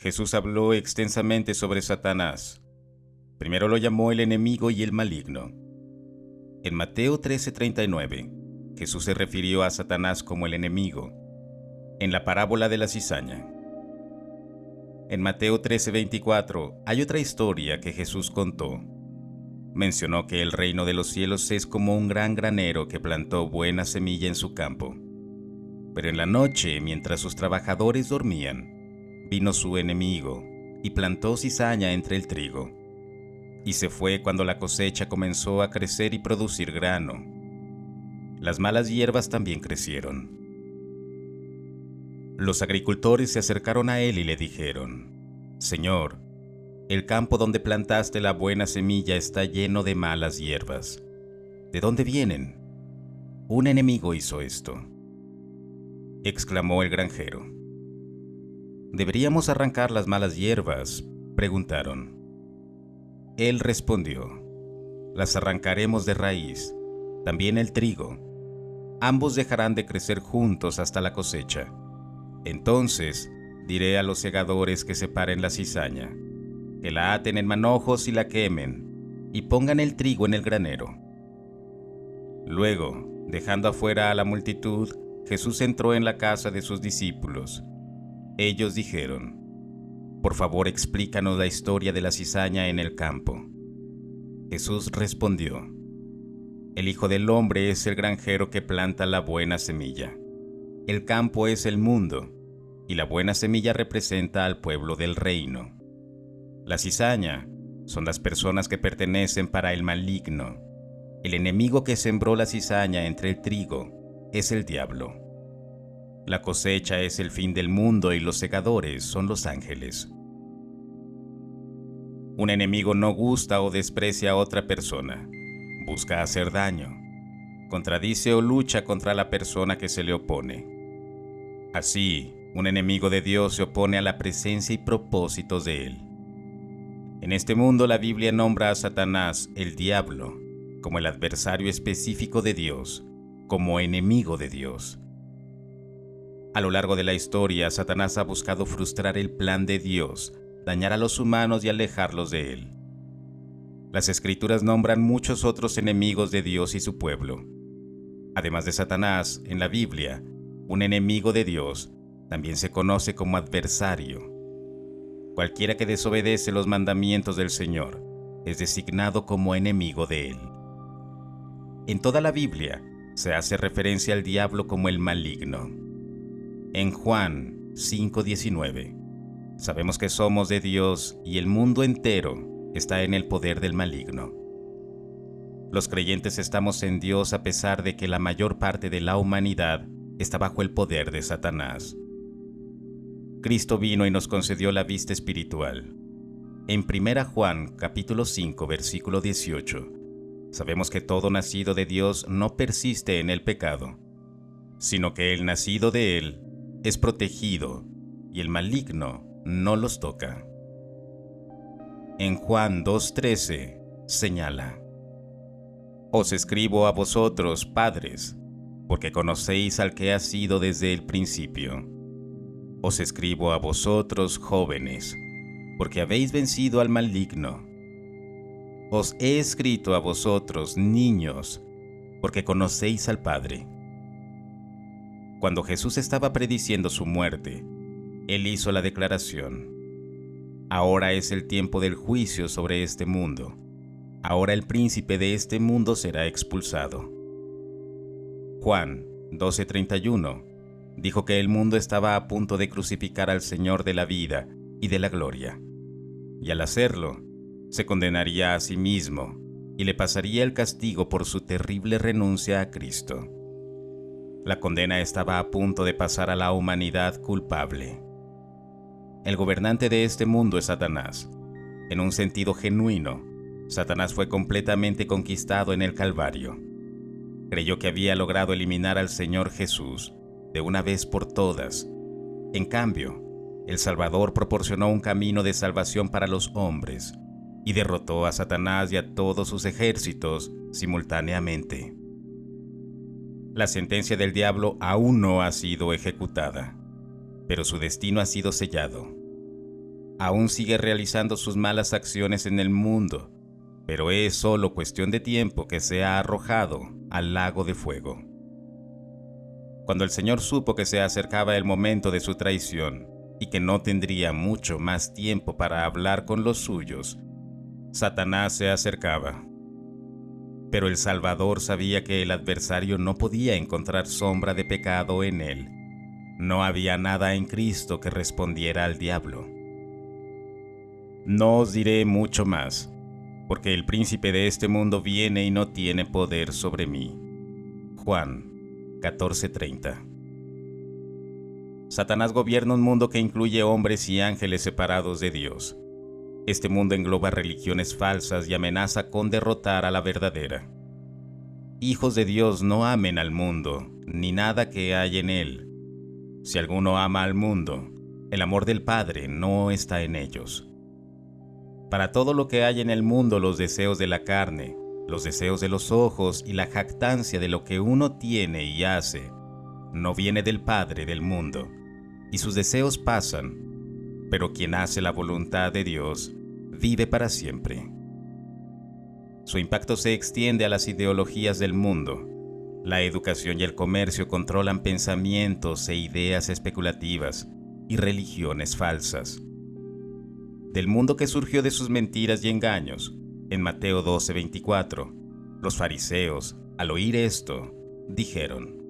Jesús habló extensamente sobre Satanás. Primero lo llamó el enemigo y el maligno. En Mateo 13:39, Jesús se refirió a Satanás como el enemigo, en la parábola de la cizaña. En Mateo 13:24 hay otra historia que Jesús contó. Mencionó que el reino de los cielos es como un gran granero que plantó buena semilla en su campo. Pero en la noche, mientras sus trabajadores dormían, vino su enemigo y plantó cizaña entre el trigo. Y se fue cuando la cosecha comenzó a crecer y producir grano. Las malas hierbas también crecieron. Los agricultores se acercaron a él y le dijeron: Señor, el campo donde plantaste la buena semilla está lleno de malas hierbas. ¿De dónde vienen? Un enemigo hizo esto, exclamó el granjero. ¿Deberíamos arrancar las malas hierbas?, preguntaron. Él respondió: las arrancaremos de raíz, también el trigo. Ambos dejarán de crecer juntos hasta la cosecha. Entonces diré a los segadores que separen la cizaña, que la aten en manojos y la quemen, y pongan el trigo en el granero. Luego, dejando afuera a la multitud, Jesús entró en la casa de sus discípulos. Ellos dijeron: por favor, explícanos la historia de la cizaña en el campo. Jesús respondió: el Hijo del Hombre es el granjero que planta la buena semilla. El campo es el mundo, y la buena semilla representa al pueblo del reino. La cizaña son las personas que pertenecen para el maligno. El enemigo que sembró la cizaña entre el trigo es el diablo. La cosecha es el fin del mundo y los segadores son los ángeles. Un enemigo no gusta o desprecia a otra persona. Busca hacer daño. Contradice o lucha contra la persona que se le opone. Así, un enemigo de Dios se opone a la presencia y propósitos de Él. En este mundo la Biblia nombra a Satanás, el diablo, como el adversario específico de Dios, como enemigo de Dios. A lo largo de la historia, Satanás ha buscado frustrar el plan de Dios, dañar a los humanos y alejarlos de Él. Las Escrituras nombran muchos otros enemigos de Dios y su pueblo. Además de Satanás, en la Biblia, un enemigo de Dios también se conoce como adversario. Cualquiera que desobedece los mandamientos del Señor es designado como enemigo de Él. En toda la Biblia se hace referencia al diablo como el maligno. En Juan 5:19, sabemos que somos de Dios y el mundo entero está en el poder del maligno. Los creyentes estamos en Dios a pesar de que la mayor parte de la humanidad está bajo el poder de Satanás. Cristo vino y nos concedió la vista espiritual. En 1 Juan capítulo 5 versículo 18, sabemos que todo nacido de Dios no persiste en el pecado, sino que el nacido de Él es protegido y el maligno no los toca. En Juan 2:13 señala: os escribo a vosotros, padres, porque conocéis al que ha sido desde el principio. Os escribo a vosotros, jóvenes, porque habéis vencido al maligno. Os he escrito a vosotros, niños, porque conocéis al Padre. Cuando Jesús estaba prediciendo su muerte, Él hizo la declaración: ahora es el tiempo del juicio sobre este mundo. Ahora el príncipe de este mundo será expulsado. Juan 12:31 dijo que el mundo estaba a punto de crucificar al Señor de la vida y de la gloria, y al hacerlo, se condenaría a sí mismo y le pasaría el castigo por su terrible renuncia a Cristo. La condena estaba a punto de pasar a la humanidad culpable. El gobernante de este mundo es Satanás. En un sentido genuino, Satanás fue completamente conquistado en el Calvario. Creyó que había logrado eliminar al Señor Jesús de una vez por todas. En cambio, el Salvador proporcionó un camino de salvación para los hombres y derrotó a Satanás y a todos sus ejércitos simultáneamente. La sentencia del diablo aún no ha sido ejecutada, pero su destino ha sido sellado. Aún sigue realizando sus malas acciones en el mundo, pero es solo cuestión de tiempo que sea arrojado al lago de fuego. Cuando el Señor supo que se acercaba el momento de su traición y que no tendría mucho más tiempo para hablar con los suyos, Satanás se acercaba. Pero el Salvador sabía que el adversario no podía encontrar sombra de pecado en él. No había nada en Cristo que respondiera al diablo. No os diré mucho más, porque el príncipe de este mundo viene y no tiene poder sobre mí. Juan 14:30. Satanás gobierna un mundo que incluye hombres y ángeles separados de Dios. Este mundo engloba religiones falsas y amenaza con derrotar a la verdadera. Hijos de Dios no amen al mundo, ni nada que hay en él. Si alguno ama al mundo, el amor del Padre no está en ellos. Para todo lo que hay en el mundo, los deseos de la carne, los deseos de los ojos y la jactancia de lo que uno tiene y hace, no viene del Padre del mundo, y sus deseos pasan, pero quien hace la voluntad de Dios vive para siempre. Su impacto se extiende a las ideologías del mundo. La educación y el comercio controlan pensamientos e ideas especulativas y religiones falsas. Del mundo que surgió de sus mentiras y engaños, en Mateo 12:24, los fariseos, al oír esto, dijeron: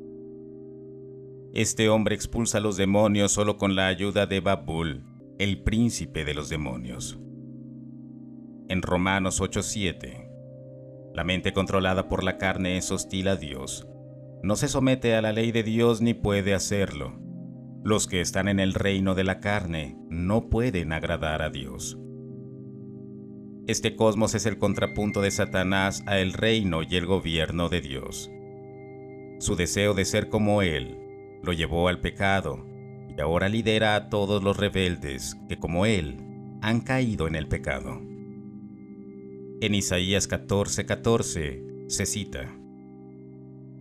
Este hombre expulsa a los demonios solo con la ayuda de Babul, el príncipe de los demonios. En Romanos 8:7, la mente controlada por la carne es hostil a Dios. No se somete a la ley de Dios ni puede hacerlo. Los que están en el reino de la carne no pueden agradar a Dios. Este cosmos es el contrapunto de Satanás a el reino y el gobierno de Dios. Su deseo de ser como Él lo llevó al pecado y ahora lidera a todos los rebeldes que, como Él, han caído en el pecado. En Isaías 14:14 se cita: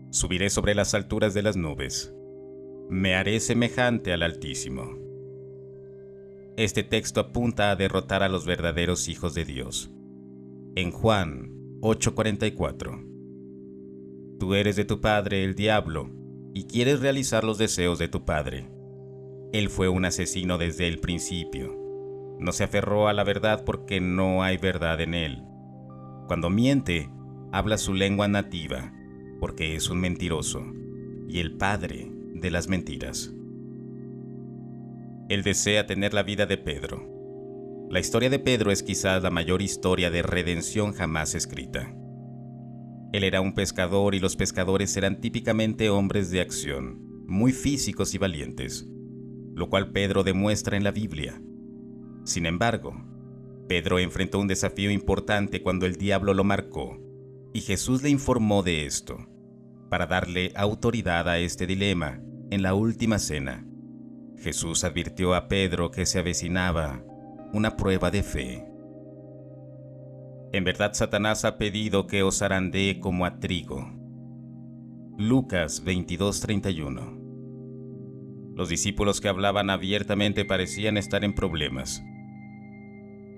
Subiré sobre las alturas de las nubes. Me haré semejante al Altísimo. Este texto apunta a derrotar a los verdaderos hijos de Dios. En Juan 8:44, Tú eres de tu padre el diablo, y quieres realizar los deseos de tu padre. Él fue un asesino desde el principio. No se aferró a la verdad porque no hay verdad en él. Cuando miente, habla su lengua nativa, porque es un mentiroso, y el padre de las mentiras. Él desea tener la vida de Pedro. La historia de Pedro es quizás la mayor historia de redención jamás escrita. Él era un pescador y los pescadores eran típicamente hombres de acción, muy físicos y valientes, lo cual Pedro demuestra en la Biblia. Sin embargo, Pedro enfrentó un desafío importante cuando el diablo lo marcó, y Jesús le informó de esto, para darle autoridad a este dilema en la última cena. Jesús advirtió a Pedro que se avecinaba una prueba de fe. En verdad, Satanás ha pedido que os zarandee como a trigo. Lucas 22:31. Los discípulos que hablaban abiertamente parecían estar en problemas.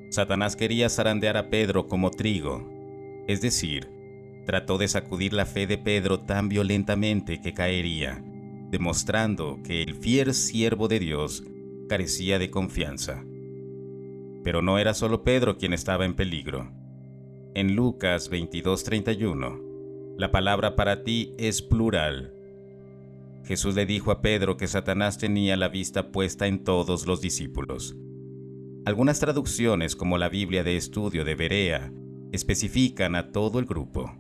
Satanás quería zarandear a Pedro como trigo, es decir, trató de sacudir la fe de Pedro tan violentamente que caería, demostrando que el fiel siervo de Dios carecía de confianza. Pero no era solo Pedro quien estaba en peligro. En Lucas 22:31, la palabra para ti es plural. Jesús le dijo a Pedro que Satanás tenía la vista puesta en todos los discípulos. Algunas traducciones, como la Biblia de Estudio de Berea, especifican a todo el grupo.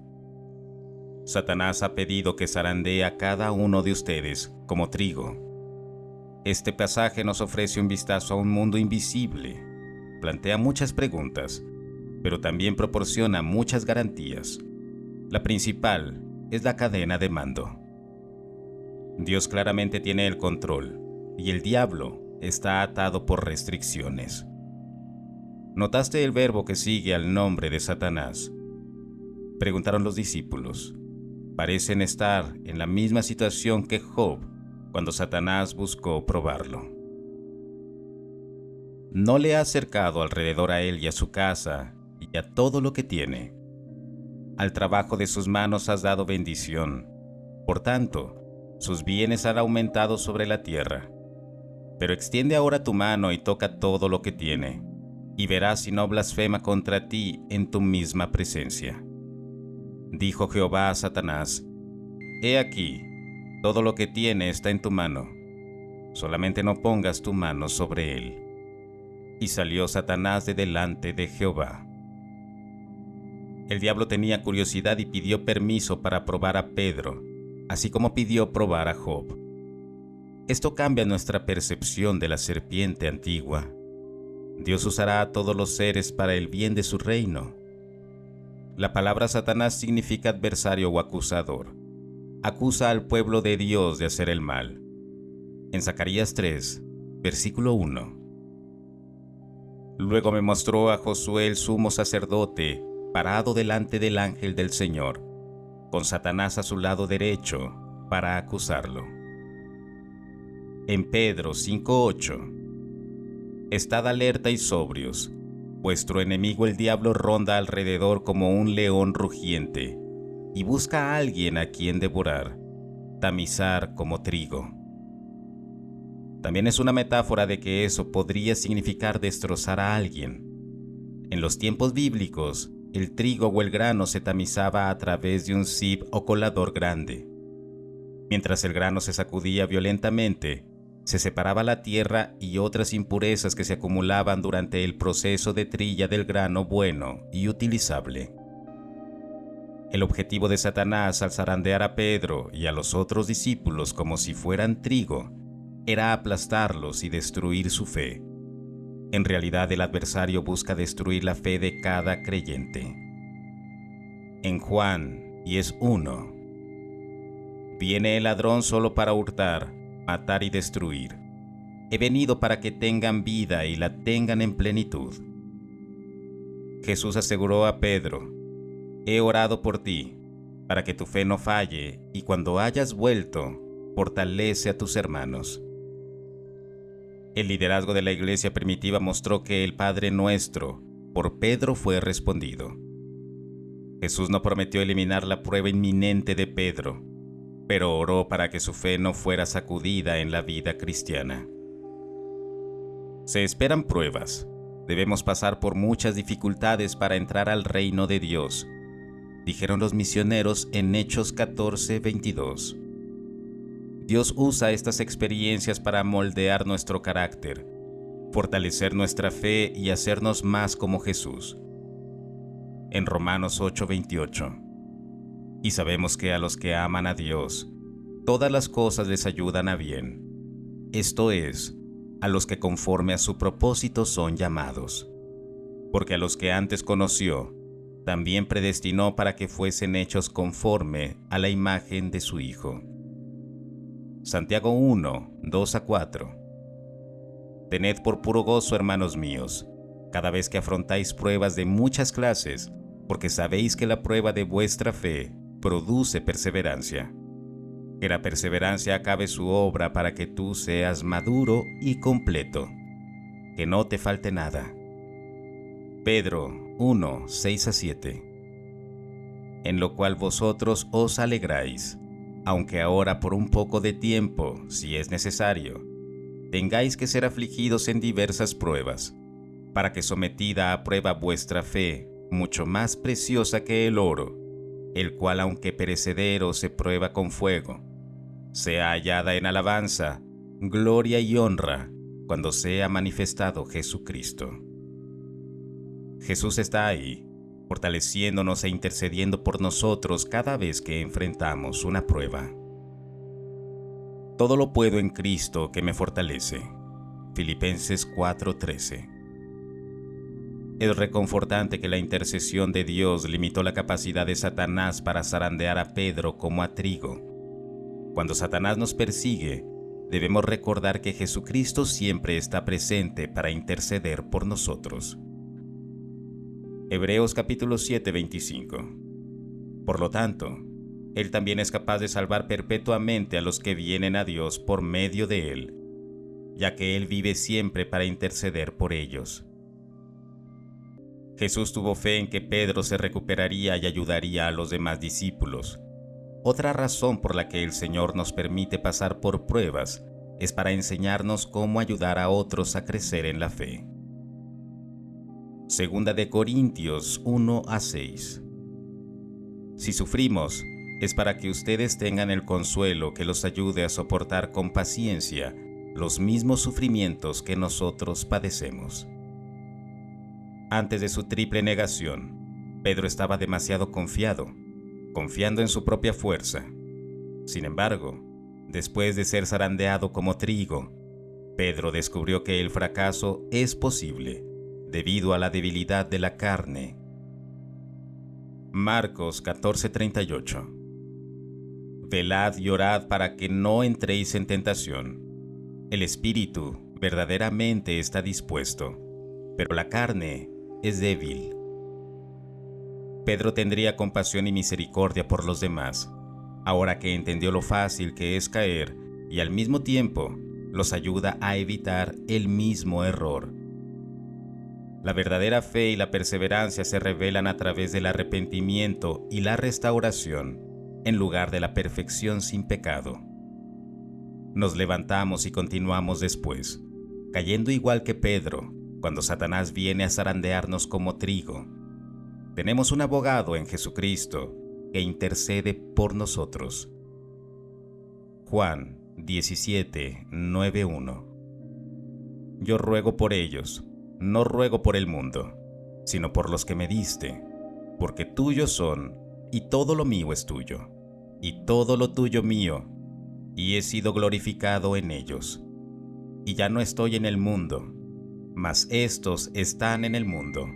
Satanás ha pedido que zarandee a cada uno de ustedes como trigo. Este pasaje nos ofrece un vistazo a un mundo invisible, plantea muchas preguntas, pero también proporciona muchas garantías. La principal es la cadena de mando. Dios claramente tiene el control, y el diablo está atado por restricciones. ¿Notaste el verbo que sigue al nombre de Satanás? Preguntaron los discípulos. Parecen estar en la misma situación que Job cuando Satanás buscó probarlo. no le has cercado alrededor a él y a su casa y a todo lo que tiene. Al trabajo de sus manos has dado bendición. Por tanto, sus bienes han aumentado sobre la tierra. Pero extiende ahora tu mano y toca todo lo que tiene, y verás si no blasfema contra ti en tu misma presencia. Dijo Jehová a Satanás: He aquí, todo lo que tiene está en tu mano, solamente no pongas tu mano sobre él. Y salió Satanás de delante de Jehová. El diablo tenía curiosidad y pidió permiso para probar a Pedro, así como pidió probar a Job. Esto cambia nuestra percepción de la serpiente antigua. Dios usará a todos los seres para el bien de su reino. La palabra Satanás significa adversario o acusador. Acusa al pueblo de Dios de hacer el mal. En Zacarías 3, versículo 1. Luego me mostró a Josué el sumo sacerdote, parado delante del ángel del Señor, con Satanás a su lado derecho, para acusarlo. En Pedro 5:8. Estad alerta y sobrios. Vuestro enemigo el diablo ronda alrededor como un león rugiente, y busca a alguien a quien devorar, tamizar como trigo. También es una metáfora de que eso podría significar destrozar a alguien. En los tiempos bíblicos, el trigo o el grano se tamizaba a través de un sib o colador grande. Mientras el grano se sacudía violentamente, se separaba la tierra y otras impurezas que se acumulaban durante el proceso de trilla del grano bueno y utilizable. El objetivo de Satanás al zarandear a Pedro y a los otros discípulos como si fueran trigo era aplastarlos y destruir su fe. En realidad, el adversario busca destruir la fe de cada creyente. En Juan 10:1, viene el ladrón solo para hurtar, matar y destruir. He venido para que tengan vida y la tengan en plenitud. Jesús aseguró a Pedro: He orado por ti, para que tu fe no falle, y cuando hayas vuelto, fortalece a tus hermanos. El liderazgo de la iglesia primitiva mostró que el Padre Nuestro por Pedro fue respondido. Jesús no prometió eliminar la prueba inminente de Pedro, pero oró para que su fe no fuera sacudida en la vida cristiana. Se esperan pruebas. Debemos pasar por muchas dificultades para entrar al reino de Dios, dijeron los misioneros en Hechos 14:22. Dios usa estas experiencias para moldear nuestro carácter, fortalecer nuestra fe y hacernos más como Jesús. En Romanos 8:28. Y sabemos que a los que aman a Dios, todas las cosas les ayudan a bien. Esto es, a los que conforme a su propósito son llamados. Porque a los que antes conoció, también predestinó para que fuesen hechos conforme a la imagen de su Hijo. Santiago 1:2-4. Tened por puro gozo, hermanos míos, cada vez que afrontáis pruebas de muchas clases, porque sabéis que la prueba de vuestra fe produce perseverancia. Que la perseverancia acabe su obra para que tú seas maduro y completo, que no te falte nada. Pedro 1:6-7. En lo cual vosotros os alegráis, aunque ahora por un poco de tiempo, si es necesario, tengáis que ser afligidos en diversas pruebas, para que sometida a prueba vuestra fe, mucho más preciosa que el oro, el cual aunque perecedero se prueba con fuego, sea hallada en alabanza, gloria y honra, cuando sea manifestado Jesucristo. Jesús está ahí, fortaleciéndonos e intercediendo por nosotros cada vez que enfrentamos una prueba. Todo lo puedo en Cristo que me fortalece. Filipenses 4:13. Es reconfortante que la intercesión de Dios limitó la capacidad de Satanás para zarandear a Pedro como a trigo. Cuando Satanás nos persigue, debemos recordar que Jesucristo siempre está presente para interceder por nosotros. Hebreos capítulo 7:25. Por lo tanto, Él también es capaz de salvar perpetuamente a los que vienen a Dios por medio de Él, ya que Él vive siempre para interceder por ellos. Jesús tuvo fe en que Pedro se recuperaría y ayudaría a los demás discípulos. Otra razón por la que el Señor nos permite pasar por pruebas es para enseñarnos cómo ayudar a otros a crecer en la fe. Segunda de Corintios 1-6. Si sufrimos, es para que ustedes tengan el consuelo que los ayude a soportar con paciencia los mismos sufrimientos que nosotros padecemos. Antes de su triple negación, Pedro estaba demasiado confiando en su propia fuerza. Sin embargo, después de ser zarandeado como trigo, Pedro descubrió que el fracaso es posible debido a la debilidad de la carne. Marcos 14:38. Velad y orad para que no entréis en tentación. El espíritu verdaderamente está dispuesto, pero la carne es débil. Pedro tendría compasión y misericordia por los demás, ahora que entendió lo fácil que es caer y al mismo tiempo los ayuda a evitar el mismo error. La verdadera fe y la perseverancia se revelan a través del arrepentimiento y la restauración, en lugar de la perfección sin pecado. Nos levantamos y continuamos después, cayendo igual que Pedro, cuando Satanás viene a zarandearnos como trigo. Tenemos un abogado en Jesucristo que intercede por nosotros. Juan 17:9-1. Yo ruego por ellos, no ruego por el mundo, sino por los que me diste, porque tuyos son, y todo lo mío es tuyo, y todo lo tuyo mío, y he sido glorificado en ellos. Y ya no estoy en el mundo, mas estos están en el mundo,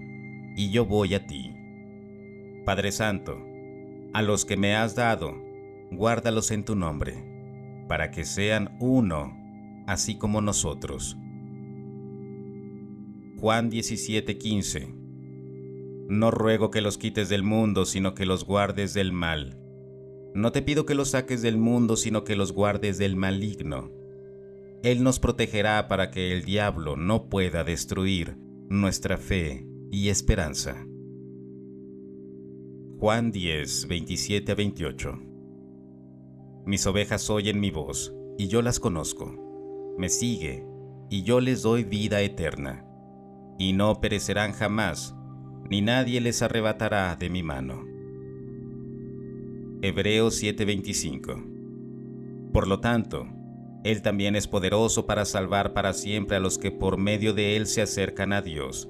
y yo voy a ti. Padre Santo, a los que me has dado, guárdalos en tu nombre, para que sean uno, así como nosotros. Juan 17:15. No ruego que los quites del mundo, sino que los guardes del mal. No te pido que los saques del mundo, sino que los guardes del maligno. Él nos protegerá para que el diablo no pueda destruir nuestra fe y esperanza. Juan 10:27-28. Mis ovejas oyen mi voz, y yo las conozco. Me sigue, y yo les doy vida eterna, y no perecerán jamás, ni nadie les arrebatará de mi mano. Hebreos 7:25. Por lo tanto, Él también es poderoso para salvar para siempre a los que por medio de Él se acercan a Dios,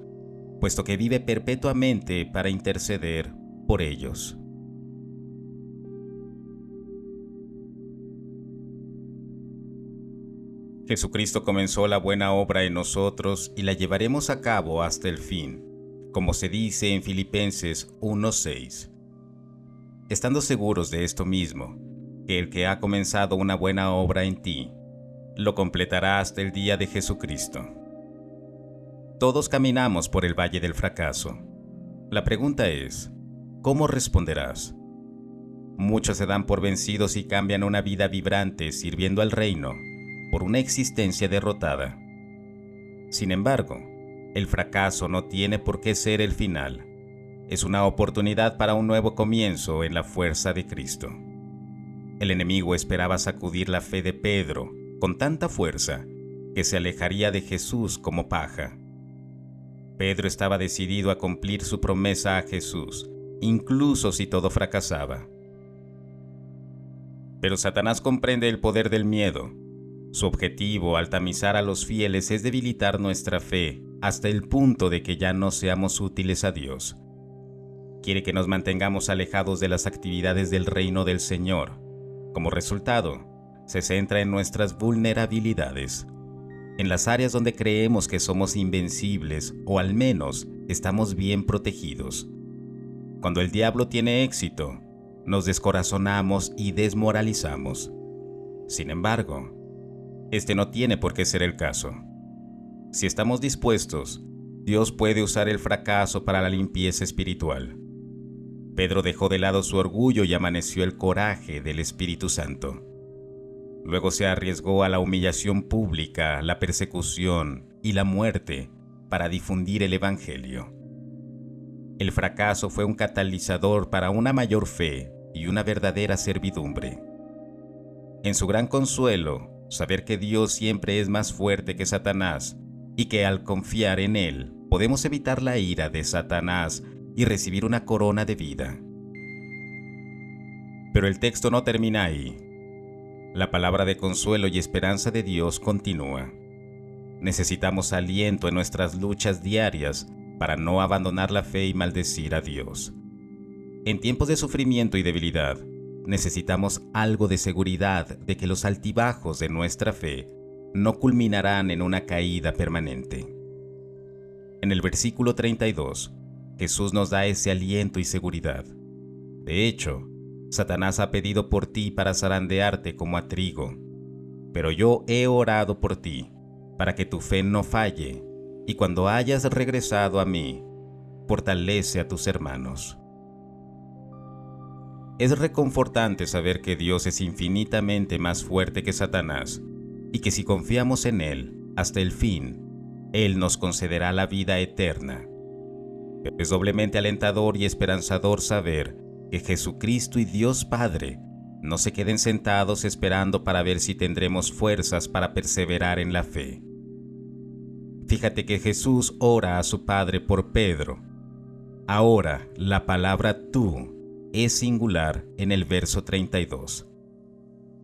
puesto que vive perpetuamente para interceder por ellos. Jesucristo comenzó la buena obra en nosotros y la llevaremos a cabo hasta el fin, como se dice en Filipenses 1:6. Estando seguros de esto mismo, que el que ha comenzado una buena obra en ti, lo completará hasta el día de Jesucristo. Todos caminamos por el valle del fracaso. La pregunta es, ¿cómo responderás? Muchos se dan por vencidos y cambian una vida vibrante sirviendo al reino por una existencia derrotada. Sin embargo, el fracaso no tiene por qué ser el final. Es una oportunidad para un nuevo comienzo en la fuerza de Cristo. El enemigo esperaba sacudir la fe de Pedro con tanta fuerza que se alejaría de Jesús como paja. Pedro estaba decidido a cumplir su promesa a Jesús, incluso si todo fracasaba. Pero Satanás comprende el poder del miedo. Su objetivo al tamizar a los fieles es debilitar nuestra fe hasta el punto de que ya no seamos útiles a Dios. Quiere que nos mantengamos alejados de las actividades del reino del Señor. Como resultado, se centra en nuestras vulnerabilidades, en las áreas donde creemos que somos invencibles o al menos estamos bien protegidos. Cuando el diablo tiene éxito, nos descorazonamos y desmoralizamos. Sin embargo, este no tiene por qué ser el caso. Si estamos dispuestos, Dios puede usar el fracaso para la limpieza espiritual. Pedro dejó de lado su orgullo y amaneció el coraje del Espíritu Santo. Luego se arriesgó a la humillación pública, la persecución y la muerte para difundir el Evangelio. El fracaso fue un catalizador para una mayor fe y una verdadera servidumbre. En su gran consuelo, saber que Dios siempre es más fuerte que Satanás y que al confiar en Él podemos evitar la ira de Satanás y recibir una corona de vida. Pero el texto no termina ahí. La palabra de consuelo y esperanza de Dios continúa. Necesitamos aliento en nuestras luchas diarias para no abandonar la fe y maldecir a Dios. En tiempos de sufrimiento y debilidad, necesitamos algo de seguridad de que los altibajos de nuestra fe no culminarán en una caída permanente. En el versículo 32, Jesús nos da ese aliento y seguridad. De hecho, Satanás ha pedido por ti para zarandearte como a trigo, pero yo he orado por ti, para que tu fe no falle, y cuando hayas regresado a mí, fortalece a tus hermanos. Es reconfortante saber que Dios es infinitamente más fuerte que Satanás, y que si confiamos en Él hasta el fin, Él nos concederá la vida eterna. Es doblemente alentador y esperanzador saber que Jesucristo y Dios Padre no se queden sentados esperando para ver si tendremos fuerzas para perseverar en la fe. Fíjate que Jesús ora a su Padre por Pedro. Ahora, la palabra tú es singular en el verso 32.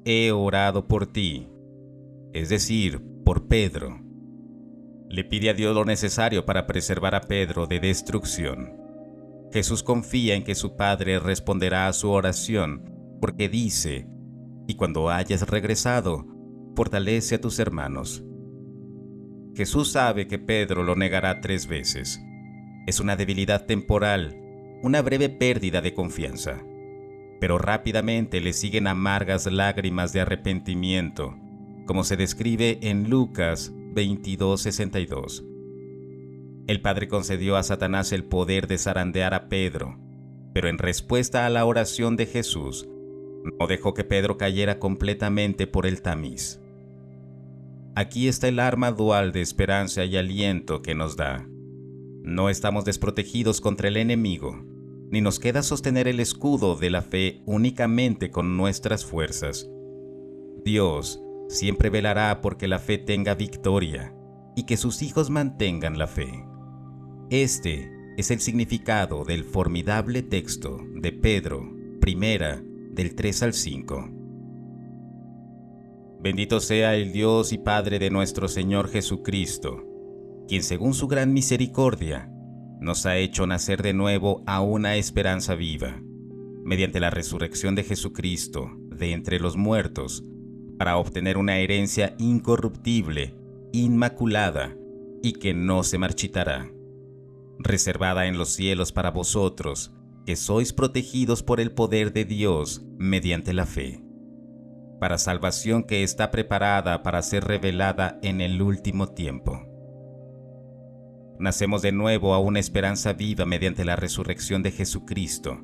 He orado por ti, es decir, por Pedro. Le pide a Dios lo necesario para preservar a Pedro de destrucción. Jesús confía en que su Padre responderá a su oración, porque dice, y cuando hayas regresado, fortalece a tus hermanos. Jesús sabe que Pedro lo negará 3 veces. Es una debilidad temporal, una breve pérdida de confianza. Pero rápidamente le siguen amargas lágrimas de arrepentimiento, como se describe en Lucas 22:62. El Padre concedió a Satanás el poder de zarandear a Pedro, pero en respuesta a la oración de Jesús, no dejó que Pedro cayera completamente por el tamiz. Aquí está el arma dual de esperanza y aliento que nos da. No estamos desprotegidos contra el enemigo, ni nos queda sostener el escudo de la fe únicamente con nuestras fuerzas. Dios siempre velará porque la fe tenga victoria y que sus hijos mantengan la fe. Este es el significado del formidable texto de Pedro, primera, del 3 al 5. Bendito sea el Dios y Padre de nuestro Señor Jesucristo, quien según su gran misericordia nos ha hecho nacer de nuevo a una esperanza viva, mediante la resurrección de Jesucristo de entre los muertos, para obtener una herencia incorruptible, inmaculada y que no se marchitará, reservada en los cielos para vosotros, que sois protegidos por el poder de Dios mediante la fe, para salvación que está preparada para ser revelada en el último tiempo. Nacemos de nuevo a una esperanza viva mediante la resurrección de Jesucristo.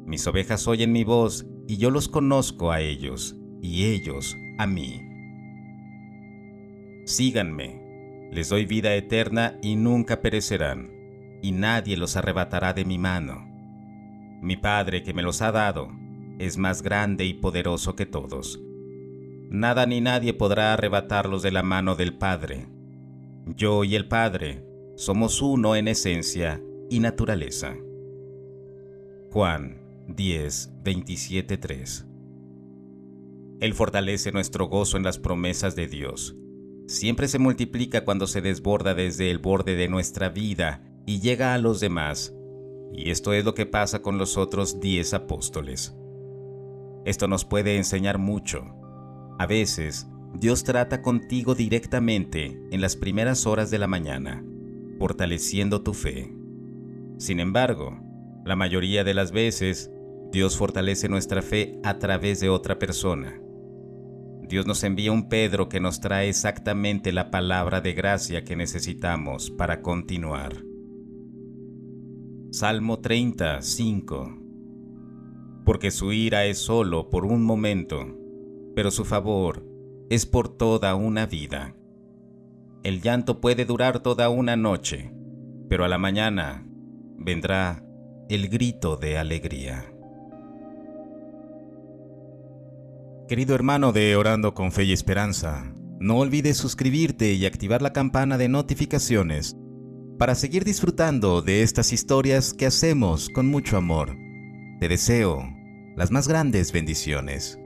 Mis ovejas oyen mi voz y yo los conozco a ellos, y ellos a mí. Síganme, les doy vida eterna y nunca perecerán, y nadie los arrebatará de mi mano. Mi Padre que me los ha dado es más grande y poderoso que todos. Nada ni nadie podrá arrebatarlos de la mano del Padre. Yo y el Padre somos uno en esencia y naturaleza. Juan 10:27-3. Él fortalece nuestro gozo en las promesas de Dios. Siempre se multiplica cuando se desborda desde el borde de nuestra vida y llega a los demás. Y esto es lo que pasa con los otros 10 apóstoles. Esto nos puede enseñar mucho. A veces, Dios trata contigo directamente en las primeras horas de la mañana, fortaleciendo tu fe. Sin embargo, la mayoría de las veces, Dios fortalece nuestra fe a través de otra persona. Dios nos envía un Pedro que nos trae exactamente la palabra de gracia que necesitamos para continuar. Salmo 35. Porque su ira es solo por un momento, pero su favor es por toda una vida. El llanto puede durar toda una noche, pero a la mañana vendrá el grito de alegría. Querido hermano de Orando con Fe y Esperanza, no olvides suscribirte y activar la campana de notificaciones para seguir disfrutando de estas historias que hacemos con mucho amor. Te deseo las más grandes bendiciones.